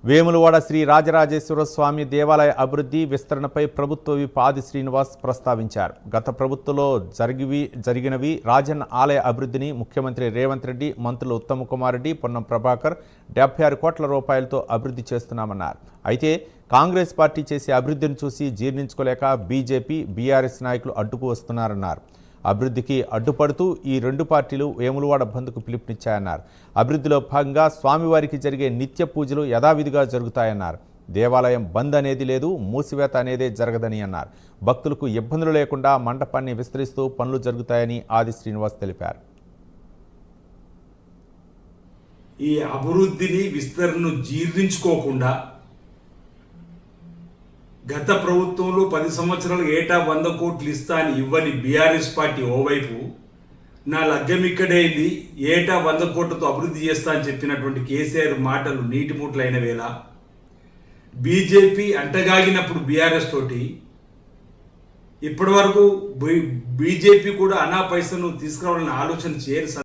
వేములవాడ శ్రీ రాజరాజేశ్వర స్వామి దేవాలయ అభివృద్ధి విస్తరణపై ప్రభుత్వ విప్ ఆది శ్రీనివాస్ ప్రస్తావించారు. గత ప్రభుత్వంలో జరిగినవి రాజన్న ఆలయ అభివృద్ధిని ముఖ్యమంత్రి రేవంత్ రెడ్డి, మంత్రులు ఉత్తమ్ కుమార్ రెడ్డి, పొన్నం ప్రభాకర్ 76 కోట్ల రూపాయలతో అభివృద్ధి చేస్తున్నామన్నారు. అయితే కాంగ్రెస్ పార్టీ చేసే అభివృద్ధిని చూసి జీర్ణించుకోలేక బీజేపీ, బీఆర్ఎస్ నాయకులు అడ్డుకు వస్తున్నారన్నారు. అభివృద్ధికి అడ్డుపడుతూ ఈ రెండు పార్టీలు వేములవాడ బంద్కు పిలుపునిచ్చాయన్నారు. అభివృద్ధిలో భాగంగా స్వామివారికి జరిగే నిత్య పూజలు యథావిధిగా జరుగుతాయన్నారు. దేవాలయం బంద్ అనేది లేదు, మూసివేత అనేదే జరగదని అన్నారు. భక్తులకు ఇబ్బందులు లేకుండా మండపాన్ని విస్తరిస్తూ పనులు జరుగుతాయని ఆది శ్రీనివాస్ తెలిపారు. ఈ అభివృద్ధిని విస్తరణను జీర్ణించుకోకుండా గత ప్రభుత్వంలో 10 సంవత్సరాలు ఏటా 100 కోట్లు ఇస్తా అని ఇవ్వని బీఆర్ఎస్ పార్టీ ఓవైపు, నా లగ్గం ఇక్కడైంది, ఏటా 100 కోట్లతో అభివృద్ధి చేస్తా అని చెప్పినటువంటి కేసీఆర్ మాటలు నీటి మూటలైన వేళ బీజేపీ అంటగాగినప్పుడు బీఆర్ఎస్ తోటి ఇప్పటి వరకు బీజేపీ కూడా అనా పైసను తీసుకురావాలని ఆలోచన చేయరు.